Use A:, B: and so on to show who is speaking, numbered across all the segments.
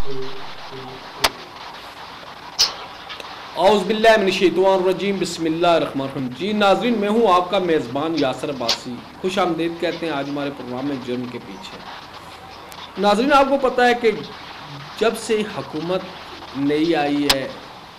A: औज़ुबिल्लाहिमिनश्शैतानिर्रजीम बिस्मिल्लाहिर्रहमानिर्रहीम। जी नाज़रीन, मैं हूँ आपका मेज़बान यासर अब्बासी। खुश आमदीद कहते हैं आज हमारे प्रोग्राम में जुर्म के पीछे। नाज़रीन, आपको पता है कि जब से हुकूमत नई आई है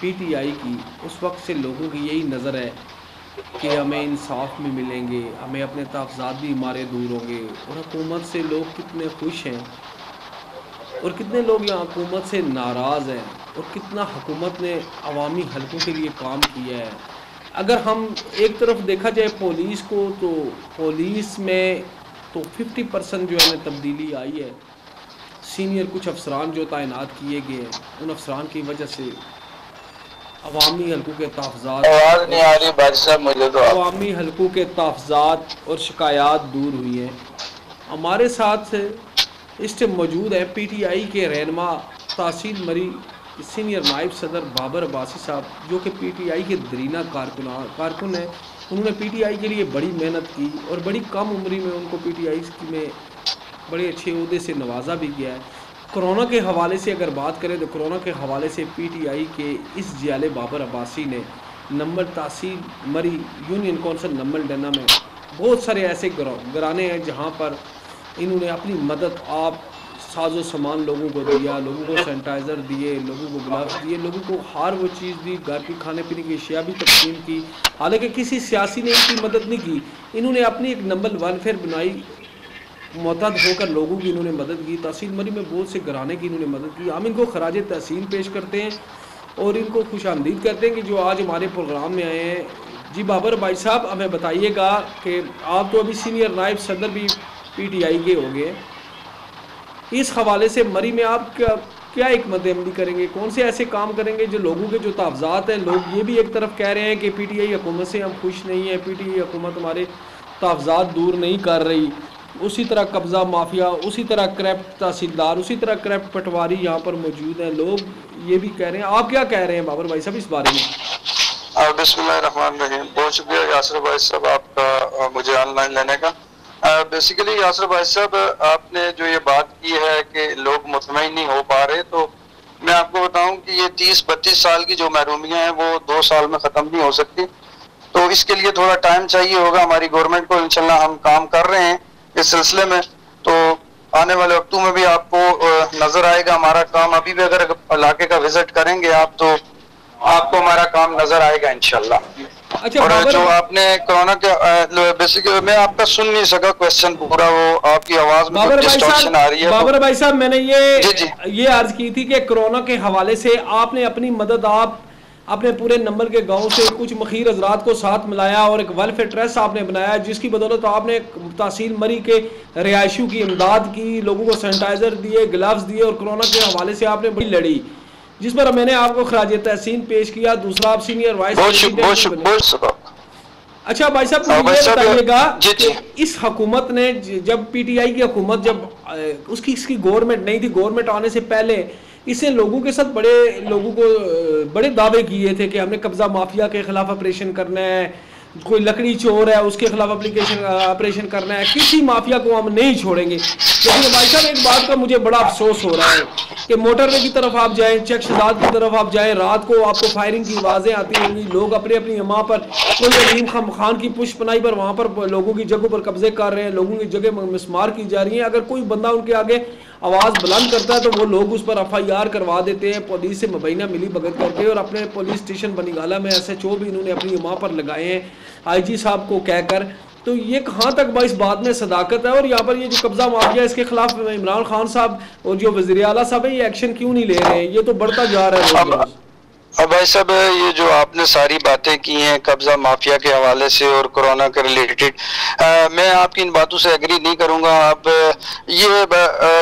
A: पीटीआई की, उस वक्त से लोगों की यही नज़र है कि हमें इंसाफ भी मिलेंगे, हमें अपने तहफ़्ज़ात भी हमारे दूर होंगे। और हुकूमत से लोग कितने खुश हैं और कितने लोग यहाँ हुकूमत से नाराज़ हैं, और कितना हुकूमत ने अवामी हलकों के लिए काम किया है। अगर हम एक तरफ देखा जाए पुलिस को, तो पुलिस में तो 50% जो है ना तब्दीली आई है। सीनियर कुछ अफसरान जो तैनात किए गए हैं, उन अफसरान की वजह से अवामी हलकों के तहफ़्ज़ात
B: आवाज़ नहीं आ रही भाई साहब मुझे तो।
A: अवामी हलकों के तहफ़्ज़ात और शिकायत दूर हुई हैं। हमारे साथ इस टाइम मौजूद है पीटीआई के रहनुमा तहसील मरी सीनियर नायब सदर बाबर अब्बासी साहब, जो कि पीटीआई के दरीना कारकुन हैं। उन्होंने पीटीआई के लिए बड़ी मेहनत की और बड़ी कम उम्री में उनको पीटीआई में बड़े अच्छे ओहदे से नवाजा भी गया है। कोरोना के हवाले से अगर बात करें तो कोरोना के हवाले से पीटीआई के इस जियाले बाबर अब्बासी ने नंबल तहसील मरी यूनियन कौंसिल नंबल डना में बहुत सारे ऐसे घराने हैं जहाँ पर इन्होंने अपनी मदद आप साजो सामान लोगों को दिया, लोगों को सैनिटाइज़र दिए, लोगों को ग्लव्स दिए, लोगों को हर वो चीज़ दी, घर की खाने पीने की अशिया भी तकसीम की। हालांकि किसी सियासी ने इनकी मदद नहीं की, इन्होंने अपनी एक नंबल वेलफेयर बनाई, मोहताद होकर लोगों की इन्होंने मदद की। तहसील मरी में बहुत से घराने की इन्होंने मदद की। हम इनको खराज तहसीन पेश करते हैं और इनको खुश आमदीद करते हैं कि जो आज हमारे प्रोग्राम में आए हैं। जी बाबर भाई साहब, हमें बताइएगा कि आप तो अभी सीनियर नायब सदर भी पीटीआई के हो गए, इस हवाले से मरी में आप क्या हिकमत अमली करेंगे, कौन से ऐसे काम करेंगे जो लोगों के जो तहफ़्ज़ात हैं, लोग ये भी एक तरफ कह रहे हैं कि पीटीआई हुकूमत से हम खुश नहीं हैं, पीटीआई हुकूमत हमारे तहफ़्ज़ात दूर नहीं कर रही। उसी तरह कब्ज़ा माफिया, उसी तरह करप्ट तहसीलदार, उसी तरह करप्ट पटवारी यहाँ पर मौजूद हैं। लोग ये भी कह रहे हैं, आप क्या कह रहे हैं बाबर भाई साहब इस बारे में?
B: बिस्मिल्लाहिर्रहमानिर्रहीम। बहुत शुक्रिया यासर भाई साहब आपका मुझे ऑनलाइन लेने का। बेसिकली यासर भाई साहब, आपने जो ये बात की है कि लोग मुतमईन नहीं हो पा रहे, तो मैं आपको बताऊं कि ये 30-32 साल की जो महरूमियां हैं वो 2 साल में ख़त्म नहीं हो सकती। तो इसके लिए थोड़ा टाइम चाहिए होगा हमारी गवर्नमेंट को। इंशाल्लाह हम काम कर रहे हैं इस सिलसिले में, तो आने वाले वक्तों में भी आपको नजर आएगा हमारा काम। अभी भी अगर इलाके का विजिट करेंगे आप, तो आपको हमारा काम नजर आएगा इंशाल्लाह।
A: अच्छा,
B: और जो आपने कोरोना के बेसिकली मैं आपका सुन नहीं सका क्वेश्चन पूरा, वो आपकी आवाज में डिस्टॉर्शन आ रही है।
A: बाबर भाई साहब, मैंने ये अर्ज की थी कि कोरोना के हवाले से आपने अपनी मदद आप अपने पूरे नंबर के गांव से कुछ मखीर हजरात को साथ मिलाया और एक वेलफेयर ट्रस्ट आपने बनाया, जिसकी बदौलत आपने तहसील मरी के रिहायशियों की इमदाद की, लोगों को सैनिटाइजर दिए, ग्लव्स दिए और कोरोना के हवाले से आपने बड़ी लड़ी, जिस पर मैंने आपको खराज तहसीन पेश किया। दूसरा, आप सीनियर वाइस प्रेसिडेंट। अच्छा भाई साहब, मुझे ये बताइएगा कि इस हुकूमत ने, जब पीटीआई की हुकूमत जब इसकी गवर्नमेंट नहीं थी, गवर्नमेंट आने से पहले इसने लोगों के साथ बड़े दावे किए थे कि हमने कब्जा माफिया के खिलाफ ऑपरेशन करना है, कोई लकड़ी चोर है उसके खिलाफ ऑपरेशन करना है, किसी माफिया को हम नहीं छोड़ेंगे। लेकिन भाई साहब, एक बात का मुझे बड़ा अफसोस हो रहा है कि मोटरवे की तरफ आप जाएं, चक शहजाद की तरफ आप जाएं, रात को आपको फायरिंग की आवाज़ें आती होंगी, लोग अपनी अपनी अम्मा पर, कोई अलीम खान की पुष्पनाई पर वहाँ पर लोगों की जगहों पर कब्जे कर रहे हैं, लोगों की जगह मिसमार की जा रही है। अगर कोई बंदा उनके आगे आवाज़ बुलंद करता है तो वो लोग उस पर FIR करवा देते हैं पुलिस से मुबैना मिली भगत करके। और अपने पुलिस स्टेशन बनीगाला में SHO भी इन्होंने अपनी माँ पर लगाए हैं, IG साहब को कहकर। तो ये कहाँ तक इस बात में सदाकत है? और यहाँ पर ये जो कब्जा माफिया, इसके खिलाफ इमरान खान साहब और जो वज़ीर आला साहब है, ये एक्शन क्यों नहीं ले रहे हैं? ये तो बढ़ता जा रहा है रोज।
B: अब भाई साहब, ये जो आपने सारी बातें की हैं कब्जा माफिया के हवाले से और कोरोना के रिलेटेड, मैं आपकी इन बातों से एग्री नहीं करूंगा। अब ये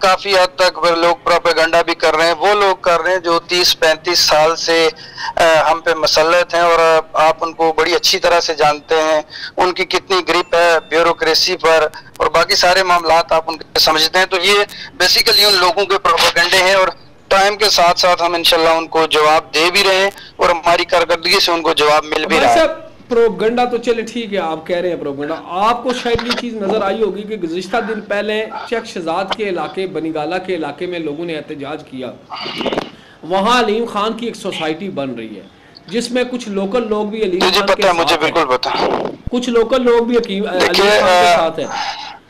B: काफी हद तक लोग प्रोपेगेंडा भी कर रहे हैं, वो लोग कर रहे हैं जो 30-35 साल से हम पे मसलत हैं, और आप उनको बड़ी अच्छी तरह से जानते हैं, उनकी कितनी ग्रिप है ब्यूरोक्रेसी पर और बाकी सारे मामलात आप उनके समझते हैं। तो ये बेसिकली उन लोगों के प्रोपेगेंडे हैं, और टाइम के साथ साथ हम इंशाल्लाह उनको जवाब दे भी रहे हैं और हमारी कारकर्दगी से उनको जवाब मिल भी रहा है।
A: प्रोपगंडा तो चले ठीक है, आप कह रहे हैं प्रोपगंडा। आपको शायद ये चीज़ नज़र आई होगी कि गुज़िश्ता दिन पहले चक शहजाद के इलाके बनीगाला के इलाके में लोगों ने एहतजाज किया। वहाँ अलीम खान की एक सोसाइटी बन रही है जिसमें कुछ लोकल लोग भी अलीम खान के साथ हैं, कुछ लोकल लोग भी अलीम खान के साथ हैं।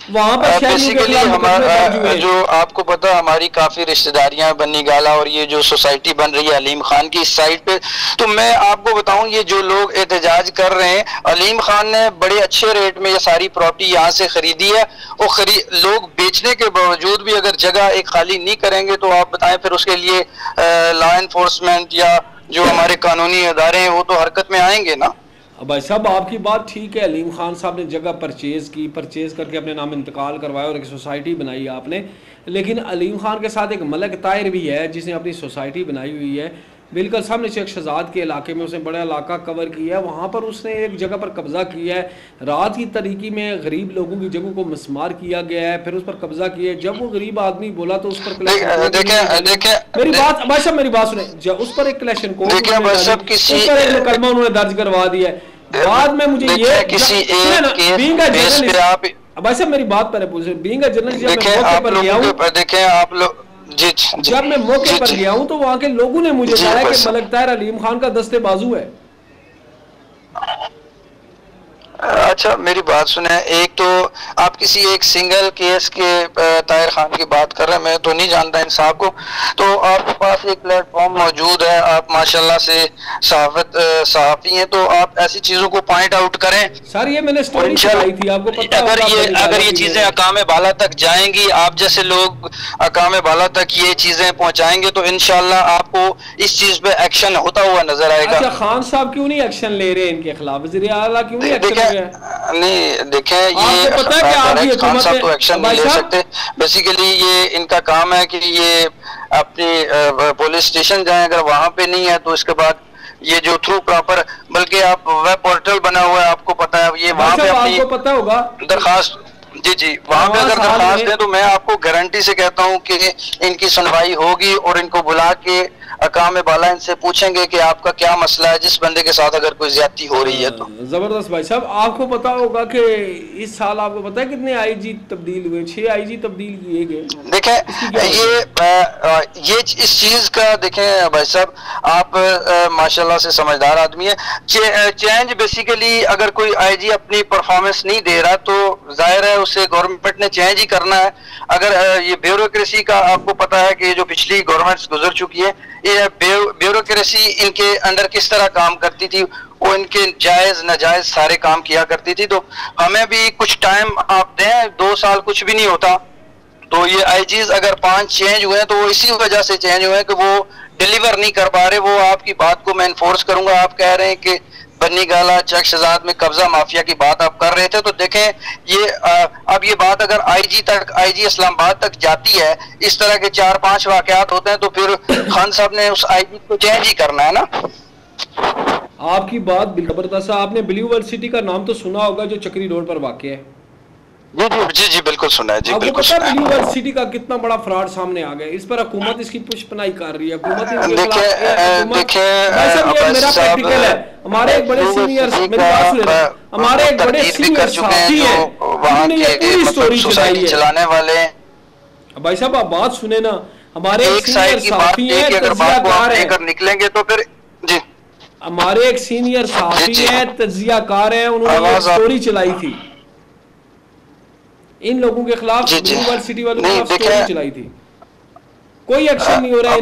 A: वहाँ पर
B: बेसिकली हमारा जो आपको पता हमारी काफी रिश्तेदारियां बनी गाला और ये जो सोसाइटी बन रही है अलीम खान की इस साइड पे, तो मैं आपको बताऊं ये जो लोग एहतजाज कर रहे हैं, अलीम खान ने बड़े अच्छे रेट में ये सारी प्रॉपर्टी यहाँ से खरीदी है और लोग बेचने के बावजूद भी अगर जगह एक खाली नहीं करेंगे तो आप बताएं फिर उसके लिए लॉ एनफोर्समेंट या जो हमारे कानूनी अदारे हैं वो तो हरकत में आएंगे ना।
A: भाई साहब आपकी बात ठीक है, अलीम खान साहब ने जगह परचेज करके अपने नाम इंतकाल करवाया और एक सोसाइटी बनाई आपने, लेकिन अलीम खान के साथ एक मलक ताहिर भी है जिसने अपनी सोसाइटी बनाई हुई है बिल्कुल सामने शेख शहजाद के इलाके में। उसने बड़ा इलाका कवर किया है, वहाँ पर उसने एक जगह पर कब्जा किया है। रात की तरीकी में गरीब लोगों की जगहों को मस्मार किया गया है, फिर उस पर कब्जा किया है। जब वो गरीब आदमी बोला तो उस पर मेरी बात भाई साहब मेरी बात सुने, उस पर एक कलेक्शन कोड उन्होंने दर्ज करवा दिया है। बाद में मुझे ये भाई साहब मेरी बात पर बीइंग अ जर्नलिस्ट
B: देखें आप लोग
A: जब मैं मौके पर गया हूं तो वहां के लोगों ने मुझे बताया कि मलक ताहिर अलीम खान का दस्ते बाजू है।
B: अच्छा मेरी बात सुने, एक तो आप किसी एक सिंगल केस के ताहिर खान की बात कर रहे हैं, मैं तो नहीं जानता इन साहब को, तो आपके पास एक प्लेटफॉर्म मौजूद है, आप माशाल्लाह से सहाफी हैं, तो आप ऐसी चीजों को पॉइंट आउट करें।
A: सर ये मैंने स्टोरी सुनाई थी आपको पता
B: अगर ये चीजें अकाम बाला तक जाएंगी, आप जैसे लोग अकाम बाला तक ये चीजें पहुंचाएंगे तो इंशाल्लाह आपको इस चीज पे एक्शन होता हुआ नजर आएगा।
A: अच्छा खान साहब क्यों नहीं एक्शन ले रहे इनके खिलाफ, वज़ीर आला क्यों नहीं एक्शन?
B: नहीं देखें ये खान साहब तो एक्शन नहीं ले सकते। बेसिकली ये इनका काम है कि ये अपनी पुलिस स्टेशन जाएं, अगर वहां पे नहीं है तो इसके बाद ये जो थ्रू प्रॉपर, बल्कि आप वेब पोर्टल बना हुआ है आपको पता है, ये वहां पे अपनी
A: पता होगा
B: दरखास्त जी वहां पे अगर दरखास्त दें तो मैं आपको गारंटी से कहता हूं कि इनकी सुनवाई होगी और इनको बुला के अकाम बाला इनसे पूछेंगे कि आपका क्या मसला है, जिस बंदे के साथ अगर कोई ज्यादती हो रही है तो।
A: जबरदस्त भाई साहब आपको पता होगा कि इस साल आपको पता है कितने आईजी तब्दील हुए? 6 आईजी तब्दील किए गए।
B: देखें ये इस चीज का देखें भाई साहब, आप माशाल्लाह से समझदार आदमी है। चेंज बेसिकली अगर कोई आईजी अपनी परफॉर्मेंस नहीं दे रहा तो जाहिर है उसे गवर्नमेंट ने चेंज ही करना है। अगर ये ब्यूरोक्रेसी का आपको पता है कि जो पिछली गवर्नमेंट गुजर चुकी है, ये ब्यूरोक्रेसी इनके अंडर किस तरह काम करती थी, वो इनके जायज नाजायज सारे काम किया करती थी। तो हमें भी कुछ टाइम आप दें, 2 साल कुछ भी नहीं होता। तो ये आईजीज अगर 5 चेंज हुए तो वो इसी वजह से चेंज हुए कि वो डिलीवर नहीं कर पा रहे। वो आपकी बात को मैं इन्फोर्स करूंगा। आप कह रहे हैं कि बन्नी गाला चक शहजाद में कब्जा माफिया की बात आप कर रहे थे, तो देखें ये अब ये बात अगर आईजी इस्लामाबाद तक जाती है, इस तरह के 4-5 वाकयात होते हैं तो फिर खान साहब ने उस आईजी को चेंज ही करना है ना।
A: आपकी बात बिल्कुल जबरदस्त। आपने ब्लू वर्ल्ड सिटी का नाम तो सुना होगा जो चक्री रोड पर वाक़ है?
B: जी बिल्कुल सुना है जी।
A: आपको पता है ब्लू वर्ल्ड सिटी का कितना बड़ा फ्रॉड सामने आ गया? इस पर हुकूमत इसकी पुष्पनाई कर रही है। हमारे एक बड़े सीनियर हमारे एक बड़े सीनियर साथी हैं, उन्होंने ये पूरी स्टोरी चलाई है
B: चलाने वाले।
A: भाई साहब आप बात सुने ना, हमारे एक सीनियर साथी हैं
B: तज्जियाकार हैं, निकलेंगे तो फिर जी
A: हमारे एक सीनियर साथी हैं तज्जियाकार हैं, उन्होंने ये स्टोरी चलाई थी इन लोगों के खिलाफ, ब्लू वर्ल्ड सिटी वालों के खिलाफ स्टोरी चलाई थी। कोई एक्शन नहीं हो रहा है।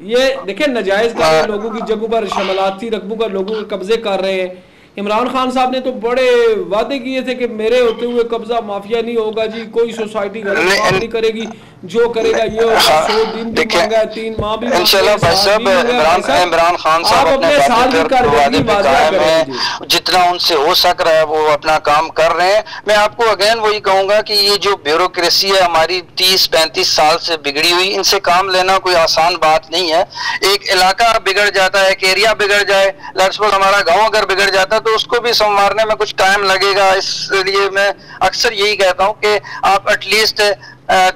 A: ये देखें नजायज कर रहे हैं, लोगों की जगहों पर शमलाती रकबों पर लोगों के कब्जे कर रहे हैं। इमरान खान साहब ने तो बड़े वादे किए थे कि मेरे होते हुए कब्जा माफिया नहीं होगा जी, कोई सोसाइटी नहीं करेगी, जो करेगा ये होगा। 100 दिन भी मांगा है, 3 माह भी
B: इंशाल्लाह भाई साहब। इमरान खान साहब अपने वादे पे कायम है, जितना उनसे हो सक रहा है वो अपना काम कर रहे हैं। मैं आपको अगेन वही कहूंगा कि ये जो ब्यूरोक्रेसी है हमारी 30-35 साल से बिगड़ी हुई, इनसे काम लेना कोई आसान बात नहीं है। एक इलाका बिगड़ जाता है, एक एरिया बिगड़ जाए, लेट्स सपोज हमारा गाँव अगर बिगड़ जाता है तो उसको भी संवारने में कुछ टाइम लगेगा। इसलिए मैं अक्सर यही कहता हूँ कि आप एटलीस्ट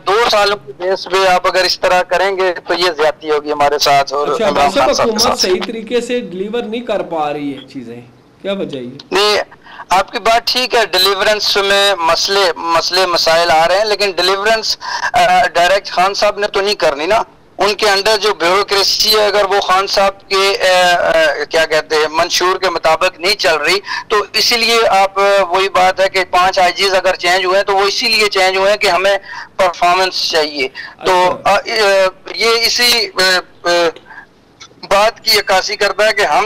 B: 2 सालों के बेस पे आप अगर इस तरह करेंगे तो ये ज्यादती होगी हमारे साथ। और
A: हुकूमत सही तरीके से डिलीवर नहीं कर पा रही है चीजें, क्या वजह है?
B: नहीं, आपकी बात ठीक है, डिलीवरेंस में मसले मसाइल आ रहे हैं, लेकिन डिलीवरेंस डायरेक्ट खान साहब ने तो नहीं करनी ना। उनके अंडर जो ब्यूरोक्रेसी है, अगर वो खान साहब के क्या कहते हैं मंशूर के मुताबिक नहीं चल रही, तो इसीलिए आप वही बात है कि 5 आईजीज अगर चेंज हुए हैं तो वो इसीलिए चेंज हुए हैं कि हमें परफॉर्मेंस चाहिए। तो ये इसी बात की अक्कासी करता है कि हम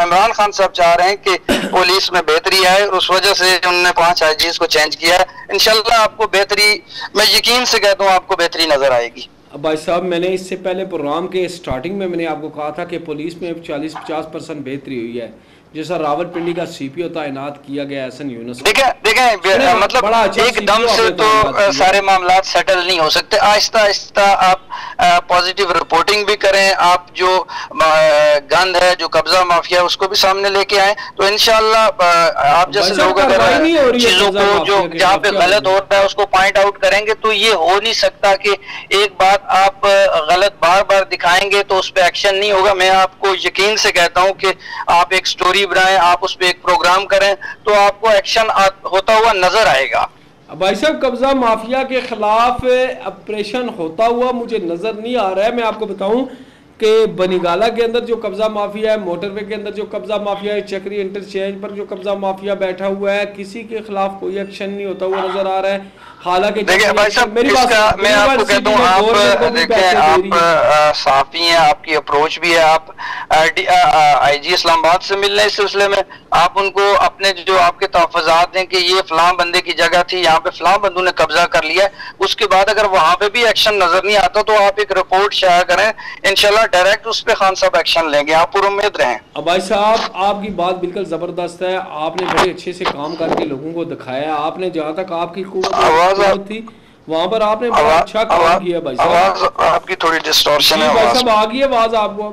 B: इमरान खान साहब चाह रहे हैं कि पुलिस में बेहतरी आए, उस वजह से उन्होंने 5 आईजीज को चेंज किया है। इंशाल्लाह आपको बेहतरी, मैं यकीन से कहता हूँ आपको बेहतरी नजर आएगी।
A: भाई साहब, मैंने इससे पहले प्रोग्राम के स्टार्टिंग में मैंने आपको कहा था कि पुलिस में 40-50% बेहतरी हुई है, जैसा रावलपिंडी का सीपीओ तैनात किया गया एहसन यूनुस।
B: देखें मतलब एकदम से तो सारे मामला सेटल नहीं हो सकते। आहिस्ता आहिस्ता आप पॉजिटिव रिपोर्टिंग भी करें, आप जो गंद है, जो कब्जा माफिया, उसको भी सामने लेके आए, तो इंशाल्लाह आप जैसे लोग अगर चीजों को जो जहाँ पे गलत हो रहा है उसको पॉइंट आउट करेंगे, तो ये हो नहीं सकता कि एक बात आप गलत बार बार दिखाएंगे तो उस पर एक्शन नहीं होगा। मैं आपको यकीन से कहता हूँ कि आप एक स्टोरी बनाएं, आप उस पर एक प्रोग्राम करें, तो आपको एक्शन होता हुआ नजर आएगा।
A: भाई साहब, कब्जा माफिया के खिलाफ ऑपरेशन होता हुआ मुझे नजर नहीं आ रहा है। मैं आपको बताऊं कि बनीगाला के अंदर जो कब्जा माफिया है, मोटरवे के अंदर जो कब्जा माफिया है, चक्री इंटरचेंज पर जो कब्जा माफिया बैठा हुआ है, किसी के खिलाफ कोई एक्शन नहीं होता हुआ नजर आ रहा है। हालांकि
B: देखिए भाई साहब, मैं आपको कहता हूँ, आप देखें, आप साफी हैं, आपकी अप्रोच भी है, आप आईजी इस्लामाबाद से मिल रहे हैं इस सिलसिले में, आप उनको अपने जो आपके तहफ़्फ़ुज़ात हैं कि ये फलां बंदे की जगह थी, यहाँ पे फलां बंदों ने कब्जा कर लिया है, उसके बाद अगर वहां पे भी एक्शन नजर नहीं आता तो आप एक रिपोर्ट शाया करें, इंशाल्लाह डायरेक्ट उस पर खान साहब एक्शन लेंगे, आप पूरी उम्मीद रहें।
A: भाई साहब, आपकी बात बिल्कुल जबरदस्त है, आपने बड़े अच्छे से काम करके लोगों को दिखाया। आपने जहाँ तक आपकी कुव्वत थी वहां पर आपने बड़ा अच्छा काम किया। भाई साहब,
B: आपकी थोड़ी डिस्टॉर्शन है।
A: भाई साहब, आ गई आवाज आपको?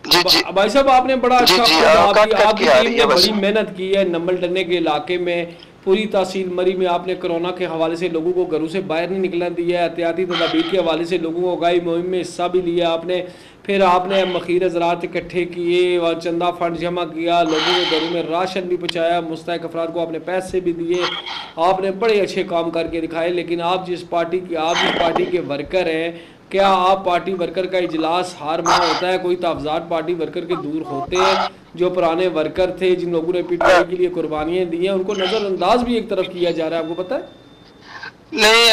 B: जी जी
A: भाई साहब, आपने बड़ा अच्छा, आपकी टीम ने बड़ी मेहनत की है। नंबल डरने के इलाके में, पूरी तहसील मरी में आपने कोरोना के हवाले से लोगों को घरों से बाहर नहीं निकलने दिया है। एहतियाती तदाबीर के हवाले से लोगों को उगाई मुहिम में हिस्सा भी लिया आपने। फिर आपने मखीर ज़रात इकट्ठे किए और चंदा फंड जमा किया, लोगों के घरों में राशन भी पहुँचाया, मुस्तहिक अफराद को आपने पैसे भी दिए। आपने बड़े अच्छे काम करके दिखाए। लेकिन आप जिस पार्टी के वर्कर हैं, क्या आप पार्टी वर्कर का इजलास हर माह होता है? कोई तहफ़्फ़ुज़ात पार्टी वर्कर के दूर होते हैं? जो पुराने वर्कर थे, जिन लोगों ने पीटीआई के लिए कुर्बानियाँ दी हैं, उनको नज़रअंदाज भी एक तरफ किया जा रहा है, आपको पता है?
B: नहीं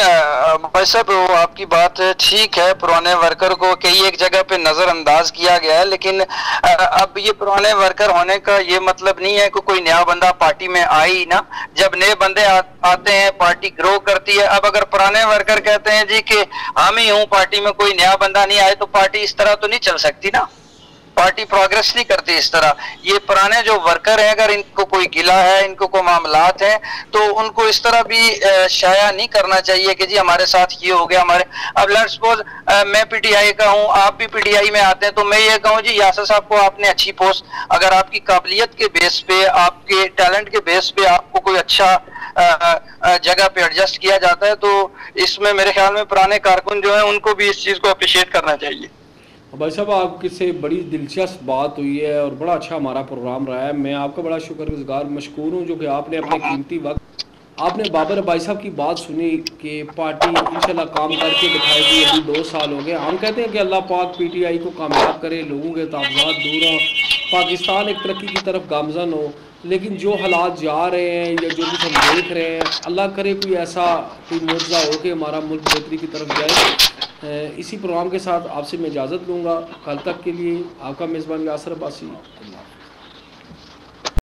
B: भाई साहब, वो आपकी बात ठीक है, पुराने वर्कर को कई एक जगह पे नजरअंदाज किया गया है, लेकिन अब ये पुराने वर्कर होने का ये मतलब नहीं है कि कोई नया बंदा पार्टी में आई ना। जब नए बंदे आते हैं पार्टी ग्रो करती है। अब अगर पुराने वर्कर कहते हैं जी कि हम ही हूँ, पार्टी में कोई नया बंदा नहीं आए, तो पार्टी इस तरह तो नहीं चल सकती ना, पार्टी प्रोग्रेस नहीं करती इस तरह। ये पुराने जो वर्कर हैं, अगर इनको कोई गिला है, इनको कोई मामलात हैं, तो उनको इस तरह भी शाया नहीं करना चाहिए कि जी हमारे साथ ये हो गया। हमारे अब लेट्स सपोज मैं पीटीआई का हूँ, आप भी पीटीआई में आते हैं, तो मैं ये कहूँ जी यासर साहब को आपने अच्छी पोस्ट, अगर आपकी काबिलियत के बेस पे, आपके टैलेंट के बेस पे आपको कोई अच्छा जगह पे एडजस्ट किया जाता है, तो इसमें मेरे ख्याल में पुराने कारकुन जो है उनको भी इस चीज को अप्रिशिएट करना चाहिए।
A: भाई साहब, आपके से बड़ी दिलचस्प बात हुई है और बड़ा अच्छा हमारा प्रोग्राम रहा है। मैं आपका बड़ा शुक्रगुजार मशकूर हूँ जो कि आपने अपने कीमती वक्त, आपने बाबर भाई साहब की बात सुनी कि पार्टी इंशाल्लाह काम करके दिखाएगी। अभी 2 साल हो गए। हम कहते हैं कि अल्लाह पाक पीटीआई को कामयाब करे, लोगों के तहफ़्फ़ुज़ात दूर हों, पाकिस्तान एक तरक्की की तरफ गामज़न हो। लेकिन जो हालात जा रहे हैं या जो कुछ हम देख रहे हैं, अल्लाह करे कोई मुआवजा हो कि हमारा मुल्क बेहतरी की तरफ जाए। इसी प्रोग्राम के साथ आपसे मैं इजाज़त लूँगा। कल तक के लिए आपका मेज़बान यासर अब्बासी।